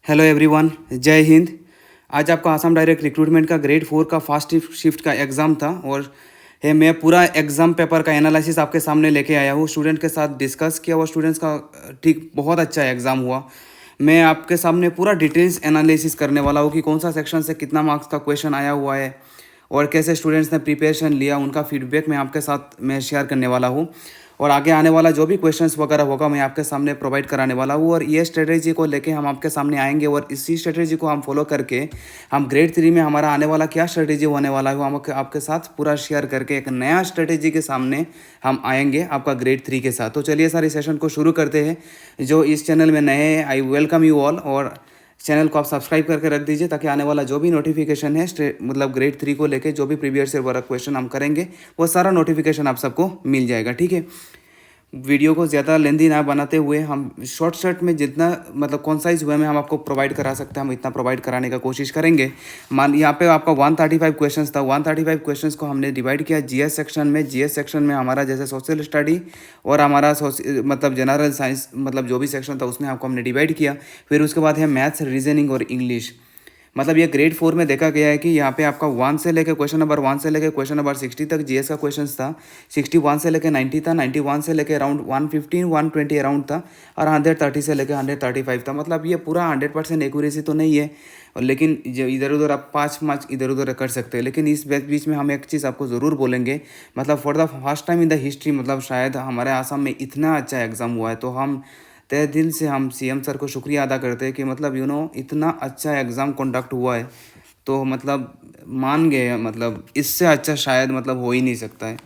Hello everyone, जय हिंद। आज आपका आसाम डायरेक्ट रिक्रूटमेंट का ग्रेड 4 का फास्ट शिफ्ट का एग्ज़ाम था और है मैं पूरा एग्ज़ाम पेपर का एनालिसिस आपके सामने लेके आया हूँ। स्टूडेंट के साथ डिस्कस किया और स्टूडेंट्स का ठीक बहुत अच्छा एग्ज़ाम हुआ। मैं आपके सामने पूरा डिटेल्स एनालिसिस करने वाला हूँ कि कौन सा सेक्शन से कितना मार्क्स का क्वेश्चन आया हुआ है और कैसे स्टूडेंट्स ने प्रिपरेशन लिया, उनका फीडबैक मैं आपके साथ मैं शेयर करने वाला हूँ। और आगे आने वाला जो भी क्वेश्चंस वगैरह होगा मैं आपके सामने प्रोवाइड कराने वाला हूँ और ये स्ट्रेटेजी को लेके हम आपके सामने आएंगे और इसी स्ट्रेटेजी को हम फॉलो करके हम ग्रेड 3 में हमारा आने वाला क्या स्ट्रेटेजी होने वाला है वो हम आपके साथ पूरा शेयर करके एक नया स्ट्रेटेजी के सामने हम आएंगे आपका ग्रेड 3 के साथ। तो चलिए सर, इस सेशन को शुरू करते हैं। जो इस चैनल में नए हैं, आई वेलकम यू ऑल और चैनल को आप सब्सक्राइब करके रख दीजिए ताकि आने वाला जो भी नोटिफिकेशन है मतलब ग्रेड 3 को लेके जो भी प्रीवियस ईयर वाला क्वेश्चन हम करेंगे वो सारा नोटिफिकेशन आप सबको मिल जाएगा। ठीक है, वीडियो को ज़्यादा लेंदी ना बनाते हुए हम शॉर्ट में जितना मतलब कॉन्साइज वे में हम आपको प्रोवाइड करा सकते हैं हम इतना प्रोवाइड कराने का कोशिश करेंगे। मान यहाँ पे आपका 135 क्वेश्चंस था। 135 क्वेश्चंस को हमने डिवाइड किया जीएस सेक्शन में। जीएस सेक्शन में हमारा जैसे सोशल स्टडी और हमारा मतलब जनरल साइंस मतलब जो भी सेक्शन था उसमें आपको हमने डिवाइड किया। फिर उसके बाद है मैथ्स, रीजनिंग और इंग्लिश। मतलब ये ग्रेड 4 में देखा गया है कि यहाँ पे आपका 1 से लेकर क्वेश्चन नंबर 1 से लेकर क्वेश्चन नंबर 60 तक जीएस का क्वेश्चन था। 61 से लेकर 90 था, 91 से लेकर अराउंड 115 120 अराउंड था और 130 से लेकर 135 था। मतलब ये पूरा 100% एक्यूरेसी तो नहीं है और लेकिन जो इधर उधर आप 5 मार्क्स इधर उधर कर सकते हैं। लेकिन इस बीच में हम एक चीज़ आपको ज़रूर बोलेंगे, मतलब for the first time in the history मतलब शायद हमारे आसाम में इतना अच्छा एग्ज़ाम हुआ है। तो हम तहे दिल से हम सीएम सर को शुक्रिया अदा करते हैं कि मतलब इतना अच्छा एग्ज़ाम कंडक्ट हुआ है। तो मतलब मान गए, मतलब इससे अच्छा शायद मतलब हो ही नहीं सकता है।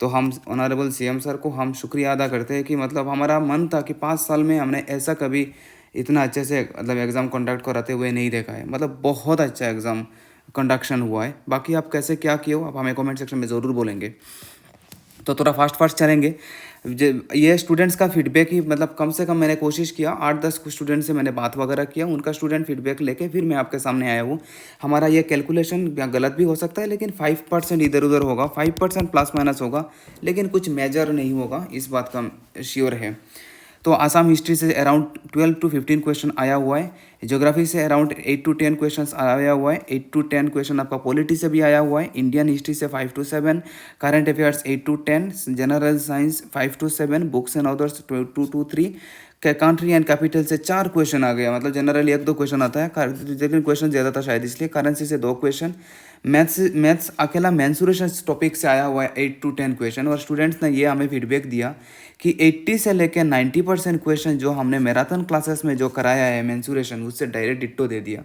तो हम ऑनरेबल सीएम सर को हम शुक्रिया अदा करते हैं कि मतलब हमारा मन था कि 5 साल में हमने ऐसा कभी इतना अच्छे से मतलब एग्ज़ाम कंडक्ट कराते हुए नहीं देखा है। मतलब बहुत अच्छा एग्ज़ाम कंडक्शन हुआ है। बाकी आप कैसे क्या किए हो आप हमें कमेंट सेक्शन में ज़रूर बोलेंगे। तो थोड़ा फास्ट चलेंगे। ये स्टूडेंट्स का फीडबैक ही मतलब कम से कम मैंने कोशिश किया 8-10 स्टूडेंट से मैंने बात वगैरह किया, उनका स्टूडेंट फीडबैक लेके फिर मैं आपके सामने आया हूँ। हमारा ये कैलकुलेशन गलत भी हो सकता है लेकिन 5% इधर उधर होगा, 5% प्लस माइनस होगा, लेकिन कुछ मेजर नहीं होगा, इस बात का श्योर है। तो आसाम हिस्ट्री से अराउंड 12 to 15 क्वेश्चन आया हुआ है। ज्योग्राफी से अराउंड 8 to 10 क्वेश्चन आया हुआ है। 8 to 10 क्वेश्चन आपका पॉलिटी से भी आया हुआ है। इंडियन हिस्ट्री से 5 to 7, current affairs 8 to 10, general science 5 to 7, books and others 2 to 3, country and capital से 4 क्वेश्चन आ गया। मतलब जनरली 1-2 क्वेश्चन आता है, लेकिन क्वेश्चन ज़्यादा था शायद इसलिए। करेंसी से 2 क्वेश्चन, मैथ्स अकेला मैंसुरेशन टॉपिक से आया हुआ है 8 to 10 क्वेश्चन। और स्टूडेंट्स ने ये हमें फीडबैक दिया कि 80 से लेकर 90% क्वेश्चन जो हमने मैराथन क्लासेस में जो कराया है मैंसुरेशन उससे डायरेक्ट डिट्टो दे दिया।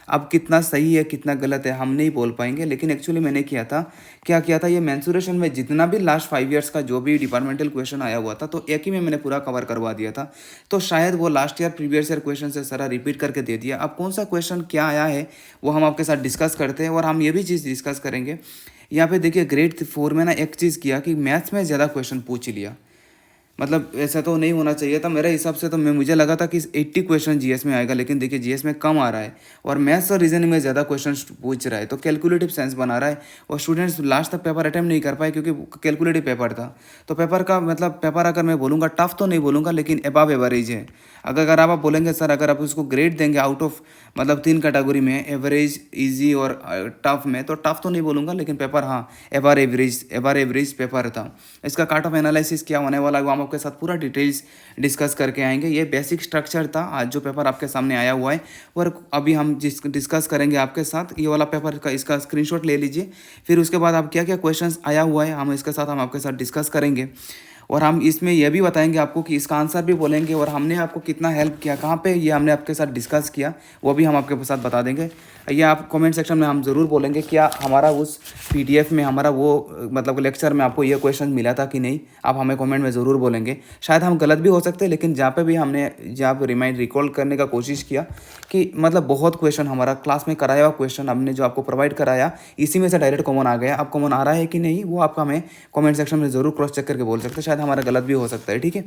अब कितना सही है कितना गलत है हम नहीं बोल पाएंगे, लेकिन एक्चुअली मैंने क्या किया था ये मैंसुरेशन में जितना भी लास्ट 5 ईयर्स का जो भी डिपार्टमेंटल क्वेश्चन आया हुआ था तो एक ही में मैंने पूरा कवर करवा दिया था। तो शायद वो last year previous year question से सारा रिपीट करके दे दिया। अब कौन सा क्वेश्चन क्या आया है वो हम आपके साथ डिस्कस करते हैं और हम ये भी चीज़ डिस्कस करेंगे। यहाँ पे देखिए ग्रेड 4 में ना एक चीज़ किया कि मैथ्स में ज़्यादा क्वेश्चन पूछ लिया। मतलब ऐसा तो नहीं होना चाहिए था मेरे हिसाब से। तो मुझे लगा था कि 80 क्वेश्चन जीएस में आएगा, लेकिन देखिए जीएस में कम आ रहा है और मैथ्स और रीजनिंग में ज़्यादा क्वेश्चन पूछ रहा है। तो कैलकुलेटिव सेंस बना रहा है और स्टूडेंट्स लास्ट तक पेपर अटेम्प्ट नहीं कर पाए क्योंकि कैलकुलेटिव पेपर था। तो पेपर का मतलब पेपर अगर मैं बोलूँगा टफ तो नहीं बोलूँगा लेकिन अबव एवरेज है। अगर आप बोलेंगे सर अगर आप उसको ग्रेड देंगे आउट ऑफ मतलब 3 कैटेगरी में एवरेज, इजी और टफ में, तो टफ तो नहीं बोलूँगा लेकिन पेपर हाँ एवर एवरेज पेपर था। इसका काट ऑफ एनालिसिस क्या होने वाला है वो हम आपके साथ पूरा डिटेल्स डिस्कस करके आएंगे। ये बेसिक स्ट्रक्चर था आज जो पेपर आपके सामने आया हुआ है और अभी हम डिस्कस करेंगे आपके साथ। ये वाला पेपर का इसका स्क्रीनशॉट ले लीजिए, फिर उसके बाद आप क्या क्या क्वेश्चंस आया हुआ है हम इसके साथ हम आपके साथ डिस्कस करेंगे और हम इसमें यह भी बताएंगे आपको कि इसका आंसर भी बोलेंगे और हमने आपको कितना हेल्प किया, कहाँ पे ये हमने आपके साथ डिस्कस किया वो भी हम आपके साथ बता देंगे। ये आप कमेंट सेक्शन में हम ज़रूर बोलेंगे क्या हमारा उस पीडीएफ में हमारा वो मतलब लेक्चर में आपको ये क्वेश्चन मिला था कि नहीं। आप हमें कमेंट में ज़रूर बोलेंगे। शायद हम गलत भी हो सकते हैं लेकिन जहाँ पे भी हमने जहाँ रिकॉल करने का कोशिश किया कि मतलब बहुत क्वेश्चन हमारा क्लास में कराया हुआ क्वेश्चन हमने जो आपको प्रोवाइड कराया इसी में से डायरेक्ट कॉमन आ गया। अब कॉमन आ रहा है कि नहीं वो आपका हमें कमेंट सेक्शन में ज़रूर क्रॉस चेक करके बोल सकते हैं, शायद हमारा गलत भी हो सकता है। ठीक है,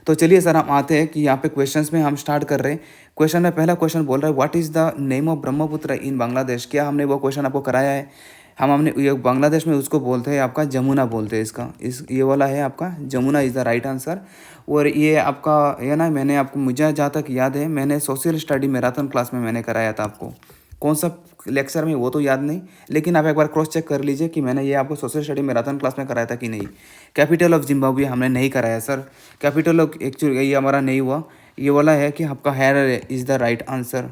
तो चलिए सर हम आते हैं कि यहाँ पे क्वेश्चंस में हम स्टार्ट कर रहे हैं। क्वेश्चन में पहला क्वेश्चन बोल रहा है what is the name of Brahmaputra in Bangladesh. क्या हमने वो क्वेश्चन आपको कराया है? हमने ये बांग्लादेश में उसको बोलते हैं आपका जमुना बोलते हैं इसका, इस ये वाला है आपका Jamuna is the right answer. और ये आपका ये ना मैंने आपको मुझे जहाँ तक याद है मैंने सोशल स्टडी मैराथन क्लास में मैंने कराया था आपको, कौन सा लेक्चर में वो तो याद नहीं, लेकिन आप एक बार क्रॉस चेक कर लीजिए कि मैंने ये आपको सोशल स्टडी मैराथन क्लास में कराया था कि नहीं। कैपिटल ऑफ जिम्बाब्वे हमने नहीं कराया सर, कैपिटल ऑफ एक्चुअली ये हमारा नहीं हुआ, ये वाला है कि आपका हैरर इज़ द राइट आंसर।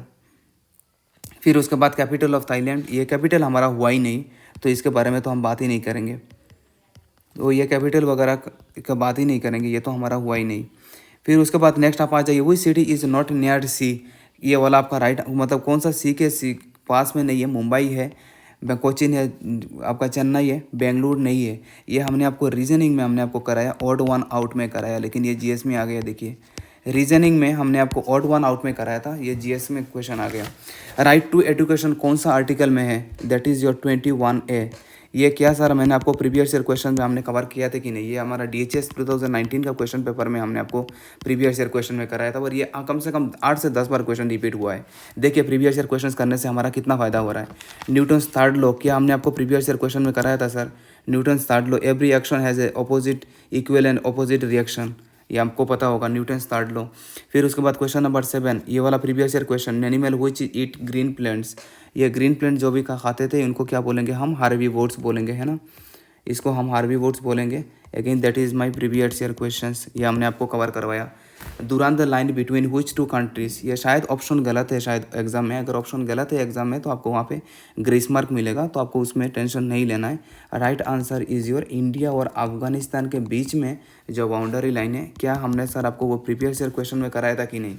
फिर उसके बाद कैपिटल ऑफ थाईलैंड, ये कैपिटल हमारा हुआ ही नहीं, तो इसके बारे में तो हम बात ही नहीं करेंगे, तो ये कैपिटल वगैरह का बात ही नहीं करेंगे, ये तो हमारा हुआ ही नहीं। फिर उसके बाद नेक्स्ट आप आ जाइए, वही सिटी इज़ नॉट नियर सी, ये वाला आपका राइट मतलब कौन सा सी पास में नहीं है, मुंबई है, कोचिन है, आपका चेन्नई है, बेंगलुरु नहीं है। ये हमने आपको रीजनिंग में हमने आपको कराया, ऑड वन आउट में कराया, लेकिन ये जीएस में आ गया। देखिए रीजनिंग में हमने आपको ऑड वन आउट में कराया था, ये जीएस में क्वेश्चन आ गया। राइट टू एजुकेशन कौन सा आर्टिकल में है, दैट इज़ योर 21A। ये क्या सर मैंने आपको प्रीवियस ईयर क्वेश्चन में हमने कवर किया था कि नहीं, ये हमारा DHS 2019 का क्वेश्चन पेपर में हमने आपको प्रीवियस ईयर क्वेश्चन में कराया था, और ये कम से कम 8 से 10 बार क्वेश्चन रिपीट हुआ है। देखिए प्रीवियस ईयर क्वेश्चन करने से हमारा कितना फ़ायदा हो रहा है। न्यूटन्स थर्ड लॉ क्या हमने आपको प्रीवियस ईयर क्वेश्चन में कराया था sir, Newton's third law, every action has a opposite equal and opposite reaction, ये आपको पता होगा न्यूटन्स थर्ड लॉ। फिर उसके बाद क्वेश्चन नंबर 7, ये वाला previous year question, animal which eat green plants, ये ग्रीन प्लांट जो भी खाते थे इनको क्या बोलेंगे हम, हार्बीवोर्स बोलेंगे, है ना, इसको हम हार्बीवोर्स बोलेंगे। Again that is my previous year questions, ये हमने आपको कवर करवाया। Durand the line between which two countries, ये शायद ऑप्शन गलत है शायद एग्जाम में, अगर ऑप्शन गलत है एग्जाम में तो आपको वहाँ पे ग्रेस मार्क मिलेगा, तो आपको उसमें टेंशन नहीं लेना है। Right answer is your India और अफगानिस्तान के बीच में जो बाउंड्री लाइन है, क्या हमने सर आपको वो प्रीवियस ईयर क्वेश्चन में कराया था कि नहीं।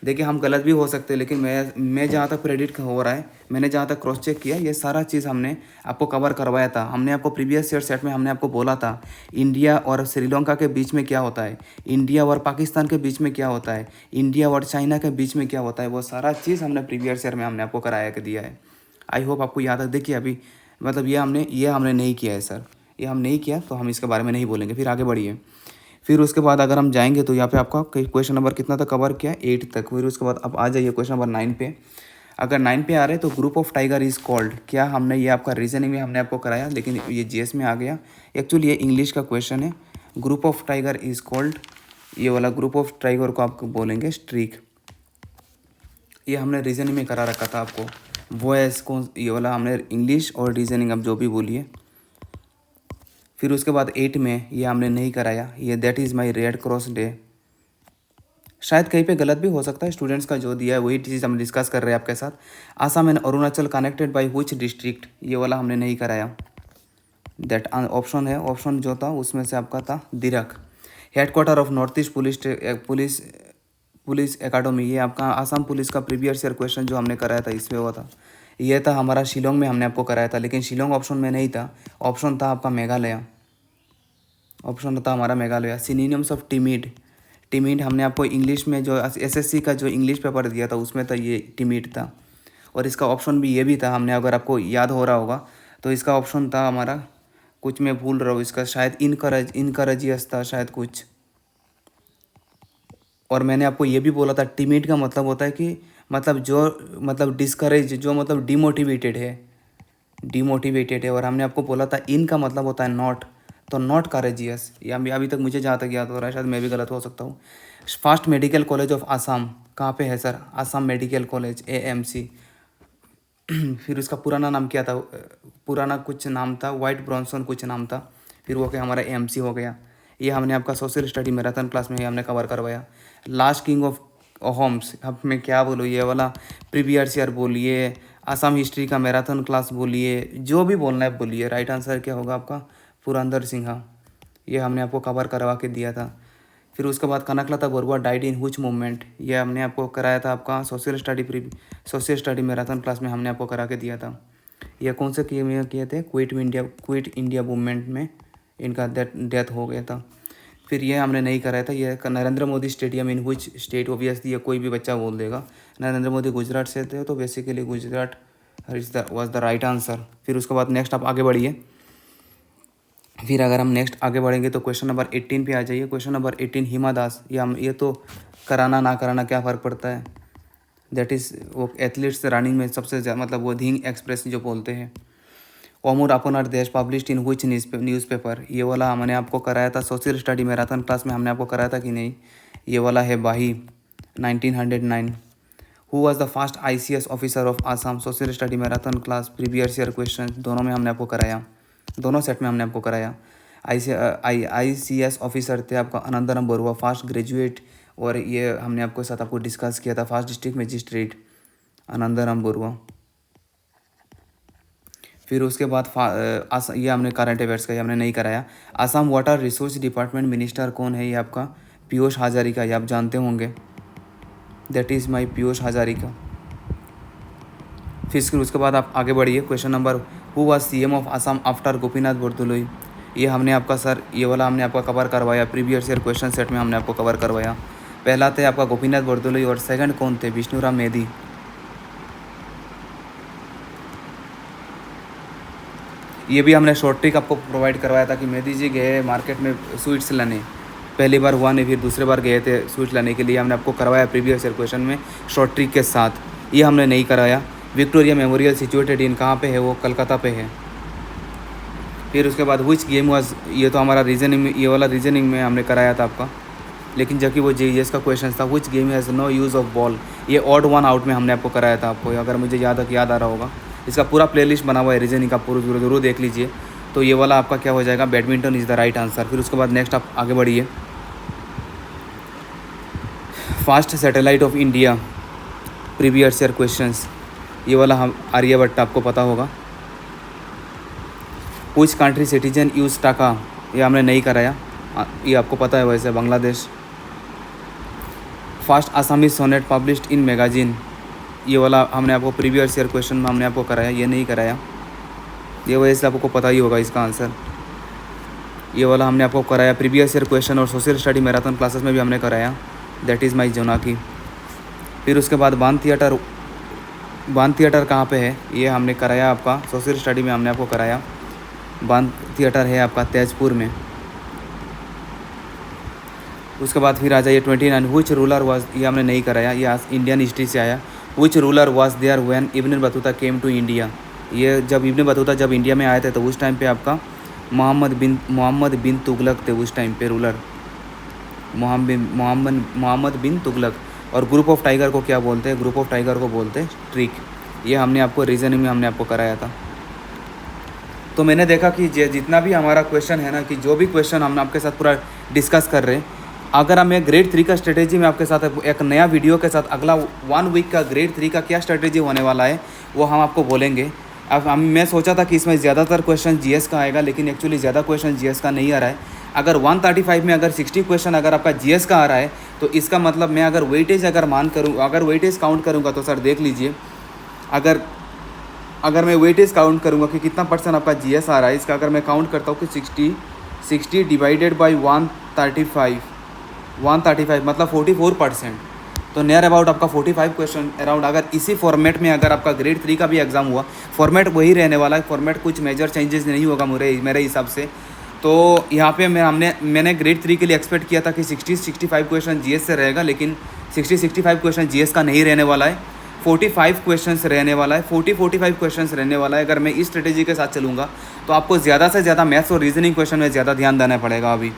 देखिए हम गलत भी हो सकते हैं, लेकिन मैं जहाँ तक प्रेडिक्ट हो रहा है, मैंने जहाँ तक क्रॉस चेक किया, ये सारा चीज़ हमने आपको कवर करवाया था। हमने आपको प्रीवियस ईयर सेट में हमने आपको बोला था इंडिया और श्रीलंका के बीच में क्या होता है, इंडिया और पाकिस्तान के बीच में क्या होता है, इंडिया और चाइना के बीच में क्या होता है, वो सारा चीज़ हमने प्रीवियस ईयर में हमने आपको कराया के दिया है। आई होप आपको याद है। देखिए अभी मतलब ये हमने नहीं किया है सर, ये हम नहीं किया तो हम इसके बारे में नहीं बोलेंगे। फिर आगे बढ़िए। फिर उसके बाद अगर हम जाएंगे तो यहाँ पे आपका क्वेश्चन नंबर कितना तक कवर किया, 8 तक। फिर उसके बाद आप आ जाइए क्वेश्चन नंबर 9 पे। अगर 9 पे आ रहे तो group of tiger is called, क्या हमने ये आपका रीजनिंग में हमने आपको कराया, लेकिन ये जीएस में आ गया। एक्चुअली ये इंग्लिश का क्वेश्चन है। Group of tiger is called, ये वाला ग्रुप ऑफ टाइगर को आपको बोलेंगे स्ट्रीक। ये हमने रीजनिंग में करा रखा था आपको। वॉइस कौन, ये वाला हमने इंग्लिश और रीजनिंग अब जो भी बोलिए। फिर उसके बाद 8 में ये हमने नहीं कराया, ये that is my red cross day. शायद कहीं पे गलत भी हो सकता है, स्टूडेंट्स का जो दिया है वही चीज़ हम डिस्कस कर रहे हैं आपके साथ। Assam and Arunachal connected by which district, ये वाला हमने नहीं कराया। दैट ऑप्शन है, ऑप्शन जो था उसमें से आपका था दिरक। Headquarter of north east police police academy, ये आपका आसाम पुलिस का प्रीवियस ईयर क्वेश्चन जो हमने कराया था इसमें हुआ था। ये था हमारा शिलोंग में हमने आपको कराया था, लेकिन शिलोंग ऑप्शन में नहीं था, ऑप्शन था आपका मेघालय, ऑप्शन था हमारा Meghalaya. Synonyms of timid, timid हमने आपको इंग्लिश में जो एसएससी का जो इंग्लिश पेपर दिया था उसमें था ये टिमिड था, और इसका ऑप्शन भी ये भी था हमने, अगर आपको याद हो रहा होगा तो इसका ऑप्शन था हमारा, कुछ मैं भूल रहा हूँ इसका, शायद इनकरेजियस था शायद कुछ। और मैंने आपको ये भी बोला था टिमिड का मतलब होता है कि मतलब जो मतलब डिस्करेज, जो मतलब डिमोटिवेटेड है। और हमने आपको बोला था इन का मतलब होता है नॉट, तो नॉट करेजियस। ये अभी तक मुझे जहाँ तक याद हो रहा है, शायद मैं भी गलत हो सकता हूँ। First medical college of Assam कहाँ पे है sir, Assam medical college AMC। फिर उसका पुराना नाम क्या था, पुराना कुछ नाम था, वाइट ब्रॉन्सन कुछ नाम था, फिर वो क्या हमारा AMC हो गया। ये हमने आपका सोशल स्टडी मैराथन क्लास में हमने कवर करवाया। लास्ट किंग ऑफ होम्स, अब मैं क्या बोलूँ, ये वाला प्रीवियस ईयर बोलिए, आसाम हिस्ट्री का मैराथन क्लास बोलिए, जो भी बोलना है बोलिए, राइट आंसर क्या होगा आपका, पुरंदर सिंहा। ये हमने आपको कवर करवा के दिया था। फिर उसके बाद Kanaklata Barua died in हुच movement, ये हमने आपको कराया था आपका सोशल स्टडी मैराथन क्लास में हमने आपको करा के दिया था। ये कौन से किए थे, क्विट इंडिया मूवमेंट में इनका डेथ हो गया था। फिर ये हमने नहीं कराया था, ये Narendra Modi stadium in which state, obviously ये कोई भी बच्चा बोल देगा। नरेंद्र मोदी गुजरात से थे, तो basically Gujarat was the right answer. फिर उसके बाद नेक्स्ट आप आगे बढ़िए। फिर अगर हम नेक्स्ट आगे बढ़ेंगे तो क्वेश्चन नंबर 18 पे आ जाइए। क्वेश्चन नंबर 18 हिमा दास, ये तो कराना ना कराना क्या फ़र्क पड़ता है, दैट इज़ वो एथलीट्स रनिंग में सबसे ज़्यादा मतलब वो धिंग एक्सप्रेस जो बोलते हैं। ओमुर अपनार देश पब्लिश्ड इन व्हिच न्यूज़पेपर, ये वाला हमने आपको कराया था सोशल स्टडी मैराथन क्लास में, हमने आपको कराया था कि नहीं। ये वाला है बाही 1909। Who was the first ICS officer of Assam, social study marathon class previous year question, दोनों में हमने आपको कराया, दोनों सेट में हमने आपको कराया। ICS ऑफिसर थे आपका आनंदराम बरुआ, फास्ट ग्रेजुएट, और ये हमने आपको साथ आपको डिस्कस किया था, first district magistrate Anandram Barua. फिर उसके बाद ये हमने करंट अफेयर्स का, ये हमने नहीं कराया। Assam water resource department minister कौन है, ये आपका पीयूष हजारिका, ये आप जानते होंगे, that is my Piyush Hazarika. फिर उसके बाद आप आगे बढ़िए, question number, who was CM of Assam after Gopinath Bordoloi, ये हमने आपका सर, ये वाला हमने आपका कवर करवाया, प्रीवियस ईयर क्वेश्चन सेट में हमने आपको कवर करवाया। पहला थे आपका गोपीनाथ बोरदोलोई और सेकंड कौन थे, विष्णुराम मेधी। ये भी हमने शॉर्ट ट्रिक आपको प्रोवाइड करवाया था कि मेधी जी गए मार्केट में स्वीट्स लाने, पहली बार हुआ नहीं, फिर दूसरे बार गए थे स्वीट्स लाने के लिए, हमने आपको करवाया प्रीवियस ईयर क्वेश्चन में शॉर्ट ट्रिक के साथ। ये हमने नहीं कराया। विक्टोरिया मेमोरियल सिचुएटेड इन, कहाँ पे है वो, कलकत्ता पे है। फिर उसके बाद व्हिच गेम वाज, ये तो हमारा रीजनिंग में, ये वाला रीजनिंग में हमने कराया था आपका, लेकिन जबकि वो GES का क्वेश्चन था, which game has no use of ball, ये ऑड वन आउट में हमने आपको कराया था आपको, अगर मुझे याद आ रहा होगा। इसका पूरा प्लेलिस्ट बना हुआ है रीजनिंग का, पूरा जरूर देख लीजिए। तो ये वाला आपका क्या हो जाएगा, badminton is the right answer. फिर उसके बाद नेक्स्ट आप आगे बढ़िए, fast satellite of India previous year questions, ये वाला हम आर्यभट्ट आपको पता होगा। व्हिच कंट्री सिटीजन यूज टाका, ये हमने नहीं कराया, ये आपको पता है वैसे, Bangladesh. First Assamese sonnet published in magazine, ये वाला हमने आपको प्रीवियस ईयर क्वेश्चन में हमने आपको कराया, ये नहीं कराया, ये वजह से आपको पता ही होगा इसका आंसर। ये वाला हमने आपको कराया प्रीवियस ईयर क्वेश्चन और सोशल स्टडी मैराथन क्लासेस में भी हमने कराया, दैट इज़ माई जोनाकी। फिर उसके बाद बांध थिएटर कहाँ पे है, ये हमने कराया आपका सोशल स्टडी में, हमने आपको कराया। बांध थिएटर है आपका तेजपुर में। उसके बाद फिर आ जाइए 29, व्हिच रूलर वाज, ये हमने नहीं कराया, ये इंडियन हिस्ट्री से आया। Which ruler was there when Ibn Battuta came to India, ये जब इब्न बतूता जब इंडिया में आए थे तो उस टाइम पे आपका मोहम्मद बिन तुगलक थे उस टाइम पे रूलर, मोहम्मद बिन तुगलक। और ग्रुप ऑफ टाइगर को क्या बोलते हैं, ग्रुप ऑफ टाइगर को बोलते हैं ट्रिक। ये हमने आपको रीजनिंग में हमने आपको कराया था। तो मैंने देखा कि जितना भी हमारा क्वेश्चन है ना, कि जो भी क्वेश्चन हम आपके साथ पूरा डिस्कस कर रहे हैं, अगर हम एक ग्रेड 3 का स्ट्रेटेजी में आपके साथ एक नया वीडियो के साथ अगला 1 वीक का ग्रेड 3 का क्या स्ट्रेटेजी होने वाला है वो हम आपको बोलेंगे। अब मैं सोचा था कि इसमें ज़्यादातर क्वेश्चन GS का आएगा, लेकिन एक्चुअली ज़्यादा क्वेश्चन GS का नहीं आ रहा है। अगर 135 में अगर 60 क्वेश्चन अगर आपका GS का आ रहा है, तो इसका मतलब मैं अगर वेटेज अगर वेटेज काउंट करूँगा तो सर देख लीजिए, अगर मैं वेटेज काउंट करूँगा कि कितना % आपका GS आ रहा है, इसका अगर मैं काउंट करता हूँ कि 60 डिवाइडेड बाई 135 मतलब 44%, तो नियर अबाउट आपका 45 क्वेश्चन अराउंड, अगर इसी फॉर्मेट में अगर आपका ग्रेड 3 का भी एग्ज़ाम हुआ, फॉर्मेट वही रहने वाला है, फॉर्मेट कुछ मेजर चेंजेस नहीं होगा मेरे हिसाब से। तो यहाँ पे मैंने ग्रेड 3 के लिए एक्सपेक्ट किया था कि 60-65 क्वेश्चन GS से रहेगा, लेकिन 60-65 क्वेश्चन GS का नहीं रहने वाला है, 45 क्वेश्चंस रहने वाला है, 40-45 क्वेश्चंस रहने वाला है। अगर मैं इस स्ट्रेटेजी के साथ चलूँगा तो आपको ज़्यादा से ज़्यादा मैथ्स और रीजनिंग क्वेश्चन में ज़्यादा ध्यान देना पड़ेगा अभी,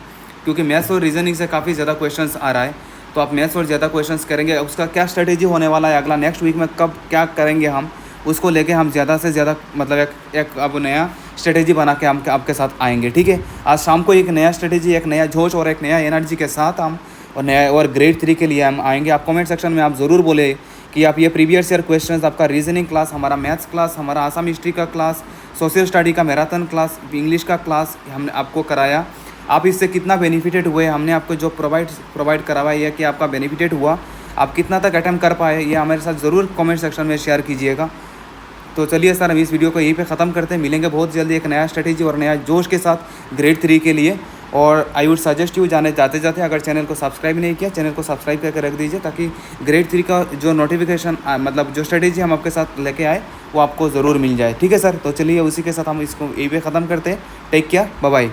क्योंकि मैथ्स और रीजनिंग से काफ़ी ज़्यादा क्वेश्चंस आ रहा है। तो आप मैथ्स और ज़्यादा क्वेश्चंस करेंगे, उसका क्या स्ट्रेटेजी होने वाला है अगला नेक्स्ट वीक में कब क्या करेंगे हम, उसको लेके हम ज़्यादा से ज़्यादा मतलब एक अब नया स्ट्रेटेजी बना के हम आपके साथ आएंगे। ठीक है, आज शाम को एक नया स्ट्रेटेजी, एक नया जोश और एक नया एनर्जी के साथ हम और ग्रेड 3 के लिए हम आएंगे। आप कमेंट सेक्शन में आप ज़रूर बोले कि आप ये प्रीवियस ईयर क्वेश्चंस, आपका रीजनिंग क्लास, हमारा मैथ्स क्लास, हमारा आसाम हिस्ट्री का क्लास, सोशल स्टडी का मैराथन क्लास, इंग्लिश का क्लास हमने आपको कराया, आप इससे कितना बेनिफिटेड हुए, हमने आपको जो प्रोवाइड करवाया है कि आपका बेनिफिटेड हुआ, आप कितना तक अटेम्प्ट कर पाए, ये हमारे साथ ज़रूर कमेंट सेक्शन में शेयर कीजिएगा। तो चलिए सर, हम इस वीडियो को यहीं पे ख़त्म करते हैं, मिलेंगे बहुत जल्दी एक नया स्ट्रेटेजी और नया जोश के साथ ग्रेड 3 के लिए। और आई वुड सजेस्ट यू जाते अगर चैनल को सब्सक्राइब नहीं किया, चैनल को सब्सक्राइब करके रख दीजिए, ताकि ग्रेड 3 का जो नोटिफिकेशन मतलब जो स्ट्रेटेजी हम आपके साथ लेके आए वो आपको ज़रूर मिल जाए। ठीक है सर, तो चलिए उसी के साथ हम इसको यहीं पे ख़त्म करते हैं। Take care, bye bye.